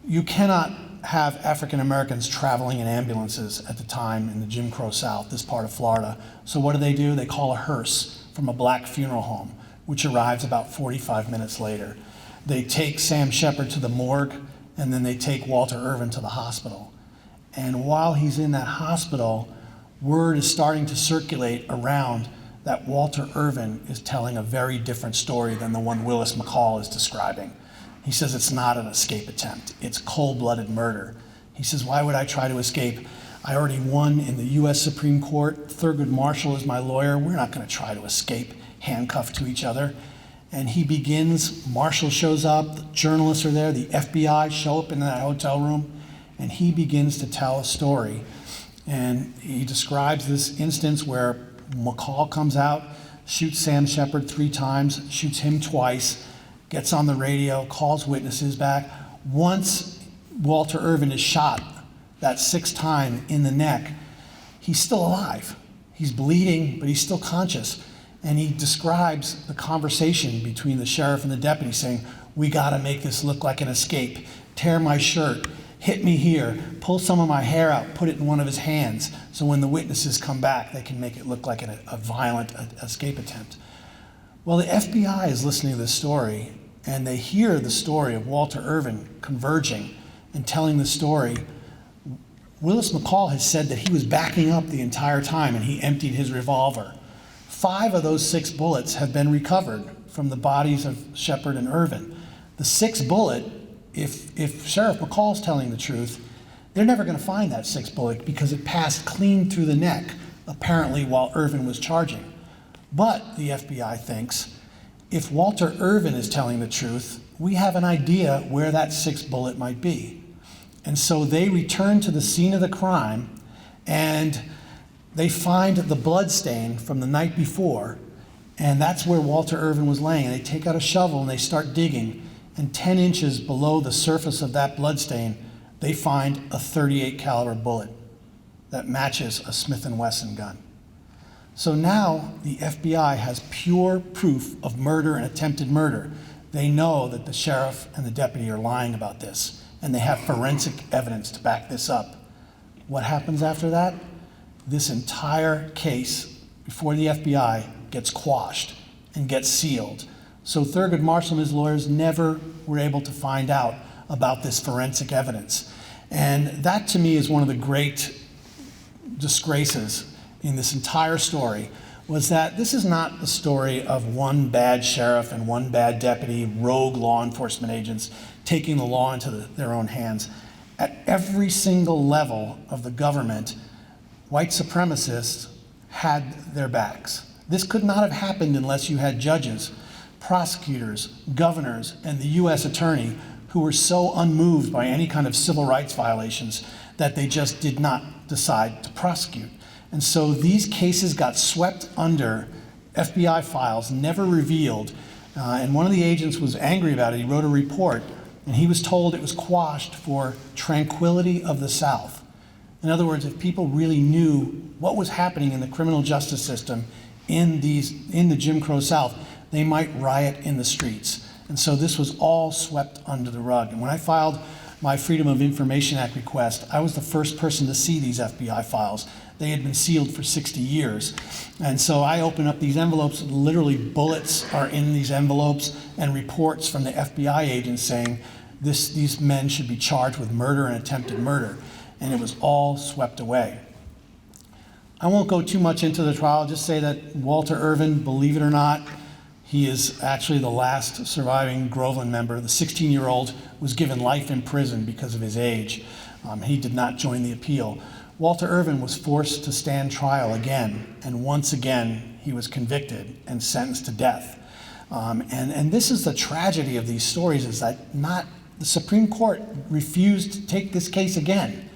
You cannot have African Americans traveling in ambulances at the time in the Jim Crow South, this part of Florida. So what do? They call a hearse from a black funeral home, which arrives about 45 minutes later. They take Sam Shepard to the morgue, and then they take Walter Irvin to the hospital. And while he's in that hospital, word is starting to circulate around that Walter Irvin is telling a very different story than the one Willis McCall is describing. He says it's not an escape attempt, it's cold-blooded murder. He says, why would I try to escape? I already won in the US Supreme Court. Thurgood Marshall is my lawyer. We're not going to try to escape handcuffed to each other. And he begins, Marshall shows up, the journalists are there, the FBI show up in that hotel room, and he begins to tell a story. And he describes this instance where McCall comes out, shoots Sam Shepard 3 times, shoots him twice, gets on the radio, calls witnesses back. Once Walter Irvin is shot, that 6th time in the neck, he's still alive. He's bleeding, but he's still conscious. And he describes the conversation between the sheriff and the deputy, saying, we gotta make this look like an escape. Tear my shirt, hit me here, pull some of my hair out, put it in one of his hands, so when the witnesses come back, they can make it look like a violent escape attempt. Well, the FBI is listening to this story, and they hear the story of Walter Irvin converging and telling the story. Willis McCall has said that he was backing up the entire time, and he emptied his revolver. 5 of those 6 bullets have been recovered from the bodies of Shepard and Irvin. The 6th bullet, if Sheriff McCall's telling the truth, they're never going to find that 6th bullet because it passed clean through the neck, apparently while Irvin was charging. But the FBI thinks, if Walter Irvin is telling the truth, we have an idea where that 6th bullet might be. And so they return to the scene of the crime, and they find the blood stain from the night before, and that's where Walter Irvin was laying. And they take out a shovel and they start digging, and 10 inches below the surface of that blood stain, they find a .38 caliber bullet that matches a Smith & Wesson gun. So now the FBI has pure proof of murder and attempted murder. They know that the sheriff and the deputy are lying about this, and they have forensic evidence to back this up. What happens after that? This entire case before the FBI gets quashed and gets sealed. So Thurgood Marshall and his lawyers never were able to find out about this forensic evidence. And that, to me, is one of the great disgraces in this entire story. was that this is not the story of one bad sheriff and one bad deputy, rogue law enforcement agents taking the law into their own hands. At every single level of the government, white supremacists had their backs. This could not have happened unless you had judges, prosecutors, governors, and the US attorney who were so unmoved by any kind of civil rights violations that they just did not decide to prosecute. And so these cases got swept under FBI files, never revealed, and one of the agents was angry about it. He wrote a report, and he was told it was quashed for tranquility of the South. In other words, if people really knew what was happening in the criminal justice system in the Jim Crow South, they might riot in the streets. And so this was all swept under the rug. And when I filed my Freedom of Information Act request, I was the first person to see these FBI files. They had been sealed for 60 years. And so I open up these envelopes, literally bullets are in these envelopes, and reports from the FBI agents saying these men should be charged with murder and attempted murder. And it was all swept away. I won't go too much into the trial, just say that Walter Irvin, believe it or not, he is actually the last surviving Groveland member. The 16-year-old was given life in prison because of his age. He did not join the appeal. Walter Irvin was forced to stand trial again, and once again he was convicted and sentenced to death. And this is the tragedy of these stories, is that the Supreme Court refused to take this case again.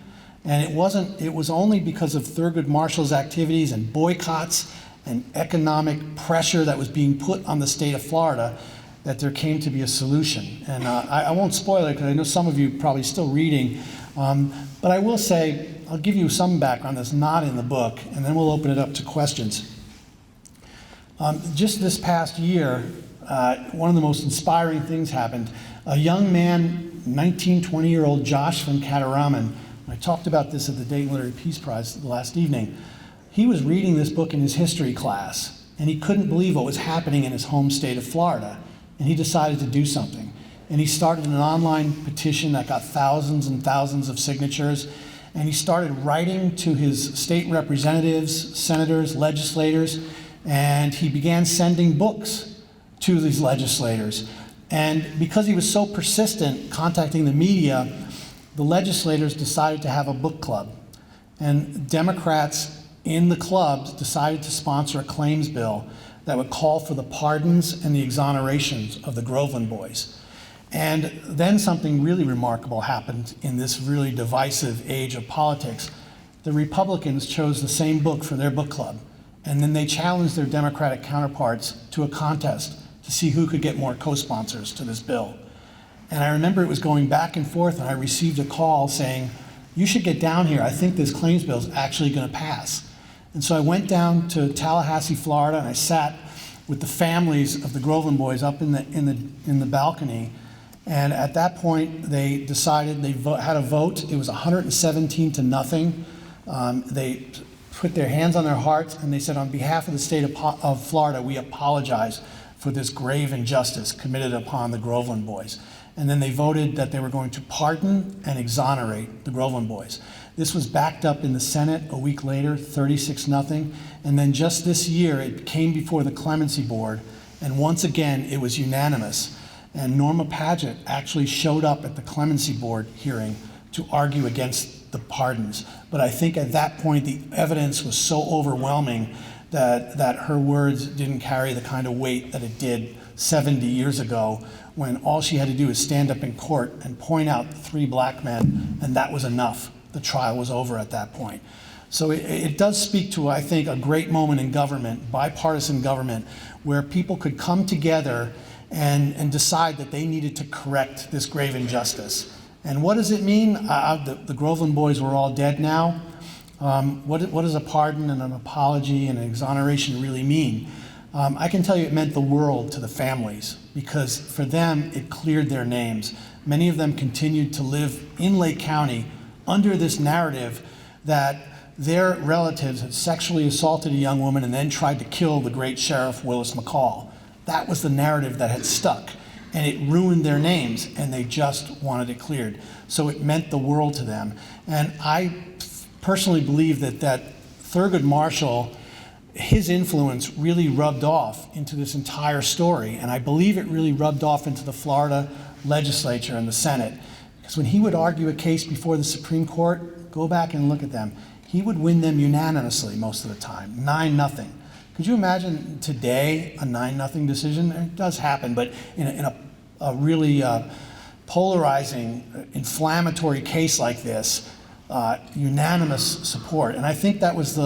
And it was only because of Thurgood Marshall's activities and boycotts and economic pressure that was being put on the state of Florida that there came to be a solution. And I won't spoil it because I know some of you are probably still reading, but I will say, I'll give you some background that's not in the book, and then we'll open it up to questions. Just this past year, one of the most inspiring things happened. A young man, 19, 20-year-old Josh from Cataraman, I talked about this at the Dayton Literary Peace Prize last evening. He was reading this book in his history class, and he couldn't believe what was happening in his home state of Florida, and he decided to do something. And he started an online petition that got thousands and thousands of signatures, and he started writing to his state representatives, senators, legislators, and he began sending books to these legislators. And because he was so persistent contacting the media, the legislators decided to have a book club. And Democrats in the clubs decided to sponsor a claims bill that would call for the pardons and the exonerations of the Groveland Boys. And then something really remarkable happened in this really divisive age of politics. The Republicans chose the same book for their book club, and then they challenged their Democratic counterparts to a contest to see who could get more co-sponsors to this bill. And I remember it was going back and forth, and I received a call saying, you should get down here. I think this claims bill is actually going to pass. And so I went down to Tallahassee, Florida, and I sat with the families of the Groveland Boys up in the balcony. And at that point, they decided, had a vote. It was 117 to nothing. They put their hands on their hearts, and they said, on behalf of the state of Florida, we apologize for this grave injustice committed upon the Groveland Boys. And then they voted that they were going to pardon and exonerate the Groveland Boys. This was backed up in the Senate a week later, 36-0. And then just this year, it came before the Clemency Board, and once again, it was unanimous. And Norma Paget actually showed up at the Clemency Board hearing to argue against the pardons. But I think at that point, the evidence was so overwhelming that her words didn't carry the kind of weight that it did 70 years ago, when all she had to do was stand up in court and point out 3 black men, and that was enough. The trial was over at that point. So it does speak to, I think, a great moment in government, bipartisan government, where people could come together and decide that they needed to correct this grave injustice. And what does it mean? The Groveland Boys were all dead now. What does a pardon and an apology and an exoneration really mean? I can tell you it meant the world to the families, because for them, it cleared their names. Many of them continued to live in Lake County under this narrative that their relatives had sexually assaulted a young woman and then tried to kill the great Sheriff Willis McCall. That was the narrative that had stuck, and it ruined their names, and they just wanted it cleared. So it meant the world to them. And I personally believe that Thurgood Marshall his influence really rubbed off into this entire story, and I believe it really rubbed off into the Florida legislature and the Senate. Because when he would argue a case before the Supreme Court, go back and look at them, he would win them unanimously most of the time, 9-0. Could you imagine today a 9-0 decision? It does happen, but in a really polarizing, inflammatory case like this, unanimous support. And I think that was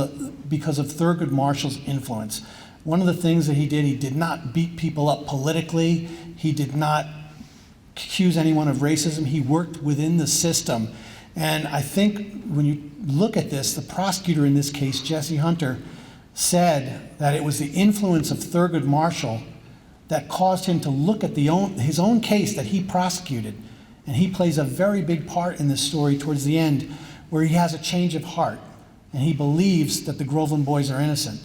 because of Thurgood Marshall's influence. One of the things that he did not beat people up politically. He did not accuse anyone of racism. He worked within the system. And I think when you look at this, the prosecutor in this case, Jesse Hunter, said that it was the influence of Thurgood Marshall that caused him to look at his own case that he prosecuted. And he plays a very big part in this story towards the end, where he has a change of heart. And he believes that the Groveland Boys are innocent.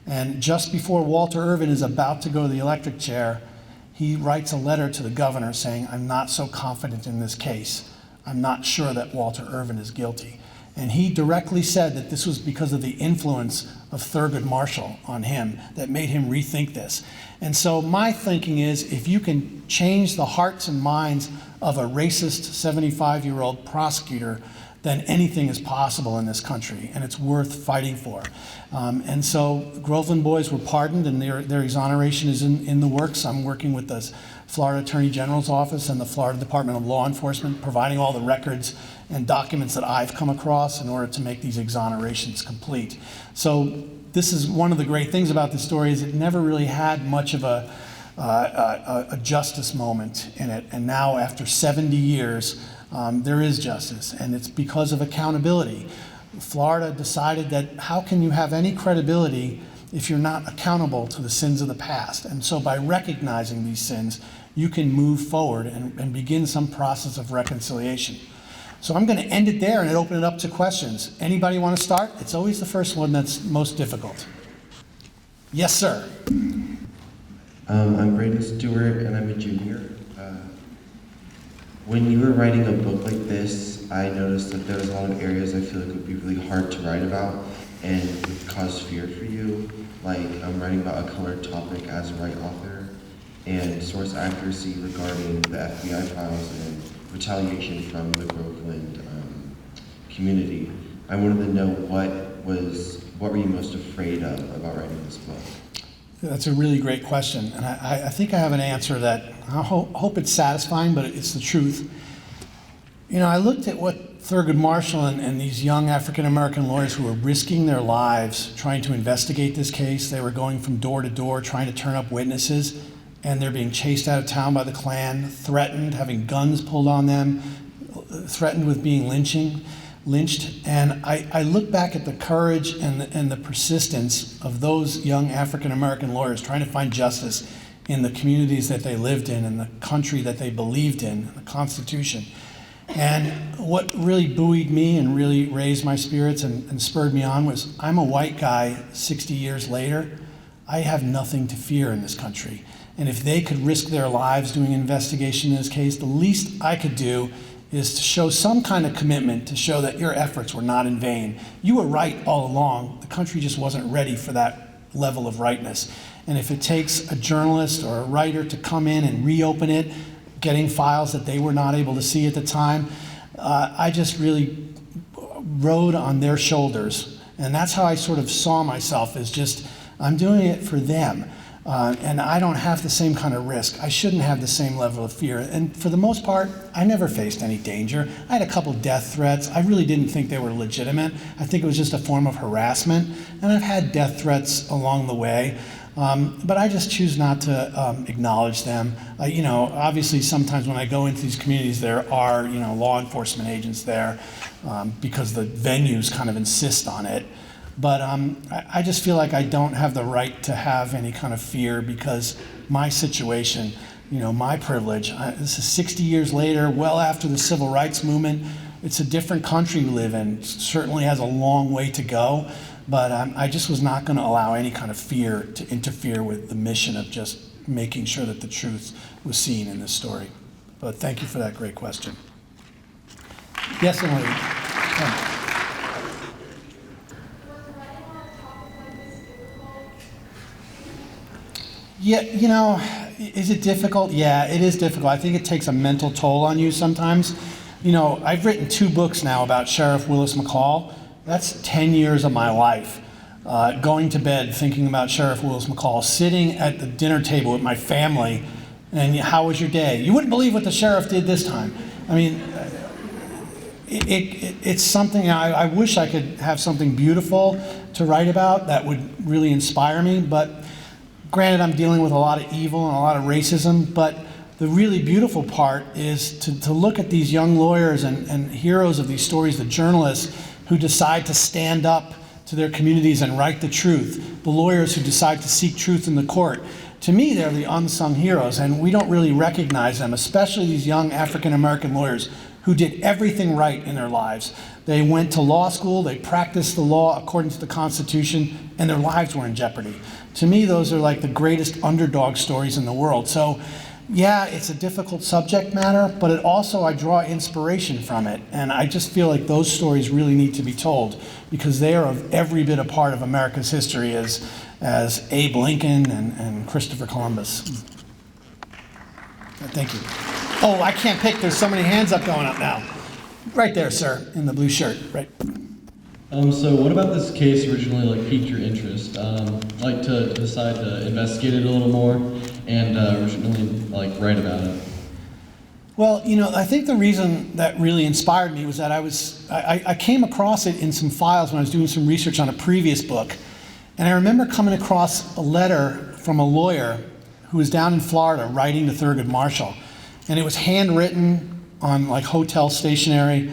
And just before Walter Irvin is about to go to the electric chair, he writes a letter to the governor saying, "I'm not so confident in this case. I'm not sure that Walter Irvin is guilty." And he directly said that this was because of the influence of Thurgood Marshall on him that made him rethink this. And so my thinking is, if you can change the hearts and minds of a racist 75-year-old prosecutor, then anything is possible in this country, and it's worth fighting for. And so Groveland Boys were pardoned, and their exoneration is in the works. I'm working with the Florida Attorney General's office and the Florida Department of Law Enforcement, providing all the records and documents that I've come across in order to make these exonerations complete. So this is one of the great things about this story, is it never really had much of a justice moment in it. And now, after 70 years, there is justice, and it's because of accountability. Florida decided that how can you have any credibility if you're not accountable to the sins of the past? And so by recognizing these sins, you can move forward and begin some process of reconciliation. So I'm going to end it there and open it up to questions. Anybody want to start? It's always the first one that's most difficult. Yes, sir. I'm Braden Stewart, and I'm a junior. When you were writing a book like this, I noticed that there was a lot of areas I feel like would be really hard to write about and would cause fear for you. Like, I'm writing about a colored topic as a white author, and source accuracy regarding the FBI files and retaliation from the Groveland community. I wanted to know what were you most afraid of about writing this book? That's a really great question, and I think I have an answer that I hope it's satisfying, but it's the truth. You know, I looked at what Thurgood Marshall and these young African-American lawyers who were risking their lives trying to investigate this case. They were going from door to door trying to turn up witnesses, and they're being chased out of town by the Klan, threatened, having guns pulled on them, threatened with being lynched. And I look back at the courage and the persistence of those young African-American lawyers trying to find justice in the communities that they lived in the country that they believed in, the Constitution. And what really buoyed me and really raised my spirits and spurred me on was, I'm a white guy 60 years later. I have nothing to fear in this country. And if they could risk their lives doing an investigation in this case, the least I could do is to show some kind of commitment to show that your efforts were not in vain. You were right all along. The country just wasn't ready for that level of rightness. And if it takes a journalist or a writer to come in and reopen it, getting files that they were not able to see at the time, I just really rode on their shoulders. And that's how I sort of saw myself, as just, I'm doing it for them. And I don't have the same kind of risk. I shouldn't have the same level of fear. And for the most part, I never faced any danger. I had a couple death threats. I really didn't think they were legitimate. I think it was just a form of harassment. And I've had death threats along the way. But I just choose not to acknowledge them. You know, obviously sometimes when I go into these communities, there are, you know, law enforcement agents there because the venues kind of insist on it. But I just feel like I don't have the right to have any kind of fear, because my situation, you know, my privilege, this is 60 years later, well after the civil rights movement. It's a different country we live in. It certainly has a long way to go. But I just was not going to allow any kind of fear to interfere with the mission of just making sure that the truth was seen in this story. But thank you for that great question. Yes, Emily. Yeah, you know, is it difficult? Yeah, it is difficult. I think it takes a mental toll on you sometimes. You know, I've written 2 books now about Sheriff Willis McCall. That's 10 years of my life. Going to bed thinking about Sheriff Willis McCall, sitting at the dinner table with my family, and how was your day? You wouldn't believe what the sheriff did this time. I mean, it's something, I wish I could have something beautiful to write about that would really inspire me, but granted, I'm dealing with a lot of evil and a lot of racism, but the really beautiful part is to look at these young lawyers and heroes of these stories, the journalists who decide to stand up to their communities and write the truth, the lawyers who decide to seek truth in the court. To me, they're the unsung heroes, and we don't really recognize them, especially these young African-American lawyers who did everything right in their lives. They went to law school, they practiced the law according to the Constitution, and their lives were in jeopardy. To me, those are like the greatest underdog stories in the world. So, yeah, it's a difficult subject matter, but it also, I draw inspiration from it. And I just feel like those stories really need to be told because they are of every bit a part of America's history as Abe Lincoln and Christopher Columbus. Thank you. Oh, I can't pick. There's so many hands up going up now. Right there, sir, in the blue shirt. Right. So what about this case originally piqued your interest? To decide to investigate it a little more and originally write about it? Well, you know, I think the reason that really inspired me was that I came across it in some files when I was doing some research on a previous book. And I remember coming across a letter from a lawyer who was down in Florida writing to Thurgood Marshall. And it was handwritten on hotel stationery.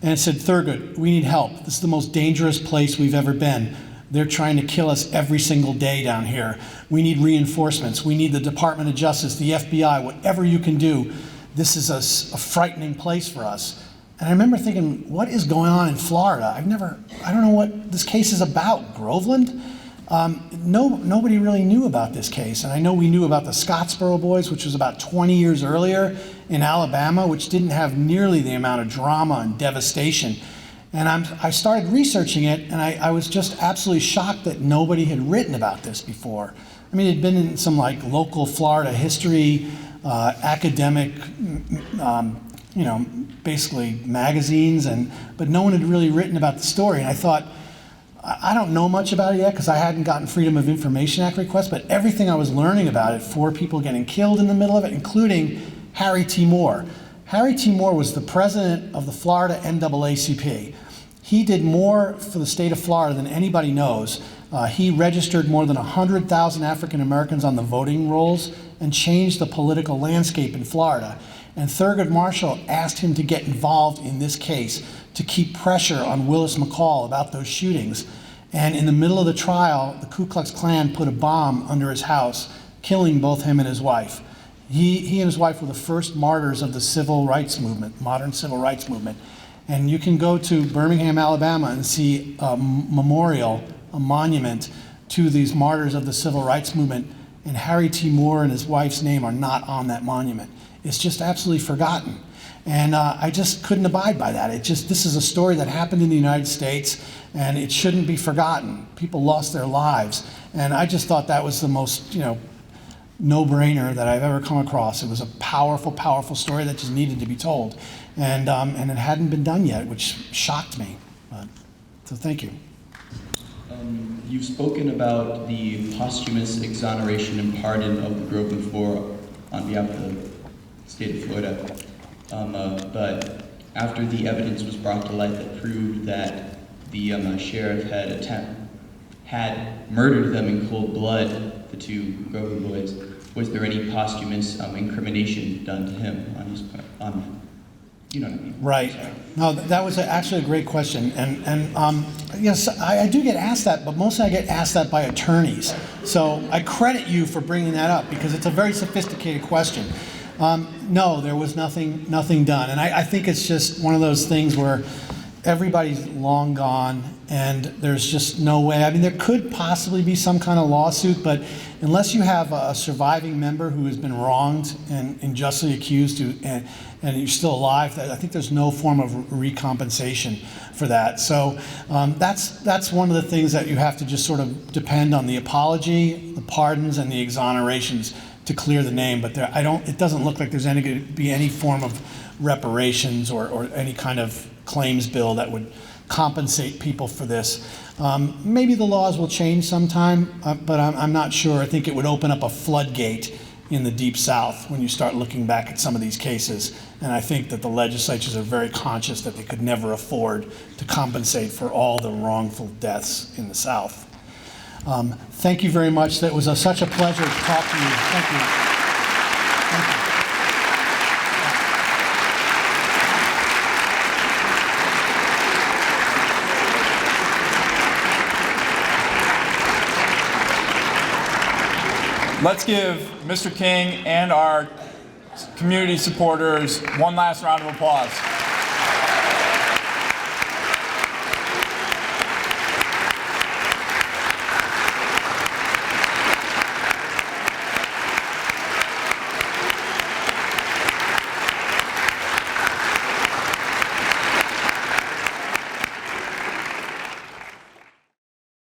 And it said, "Thurgood, we need help. This is the most dangerous place we've ever been. They're trying to kill us every single day down here. We need reinforcements. We need the Department of Justice, the FBI, whatever you can do. This is a frightening place for us." And I remember thinking, what is going on in Florida? I don't know what this case is about. Groveland? Nobody really knew about this case. And I know we knew about the Scottsboro Boys, which was about 20 years earlier in Alabama, which didn't have nearly the amount of drama and devastation. And I started researching it, and I was just absolutely shocked that nobody had written about this before. I mean, it had been in some local Florida history, academic, basically magazines, but no one had really written about the story. And I thought, I don't know much about it yet because I hadn't gotten Freedom of Information Act requests, but everything I was learning about it, 4 people getting killed in the middle of it, including Harry T. Moore. Harry T. Moore was the president of the Florida NAACP. He did more for the state of Florida than anybody knows. He registered more than 100,000 African Americans on the voting rolls and changed the political landscape in Florida. And Thurgood Marshall asked him to get involved in this case to keep pressure on Willis McCall about those shootings. And in the middle of the trial, the Ku Klux Klan put a bomb under his house, killing both him and his wife. He and his wife were the first martyrs of the civil rights movement, modern civil rights movement. And you can go to Birmingham, Alabama and see a memorial, a monument to these martyrs of the civil rights movement. And Harry T. Moore and his wife's name are not on that monument. It's just absolutely forgotten. And I just couldn't abide by that. This is a story that happened in the United States, and it shouldn't be forgotten. People lost their lives. And I just thought that was the most, no-brainer that I've ever come across. It was a powerful, powerful story that just needed to be told. And it hadn't been done yet, which shocked me. So thank you. You've spoken about the posthumous exoneration and pardon of the Groveland Four on behalf of the state of Florida. But after the evidence was brought to light that proved that the sheriff had murdered them in cold blood, the 2 Groveland Boys, was there any posthumous incrimination done to him on his part? You know what I mean? Right. No, that was actually a great question. And yes, I do get asked that, but mostly I get asked that by attorneys. So I credit you for bringing that up because it's a very sophisticated question. No, there was nothing done. And I think it's just one of those things where everybody's long gone, and there's just no way. I mean, there could possibly be some kind of lawsuit, but unless you have a surviving member who has been wronged and unjustly accused, and you're still alive, I think there's no form of recompensation for that. So that's one of the things that you have to just sort of depend on: the apology, the pardons, and the exonerations to clear the name. But it doesn't look like there's going to be any form of reparations or any kind of claims bill that would compensate people for this. Maybe the laws will change sometime, but I'm not sure. I think it would open up a floodgate in the Deep South when you start looking back at some of these cases. And I think that the legislatures are very conscious that they could never afford to compensate for all the wrongful deaths in the South. Thank you very much. That was such a pleasure to talk to you. Thank you. Thank you. Let's give Mr. King and our community supporters one last round of applause.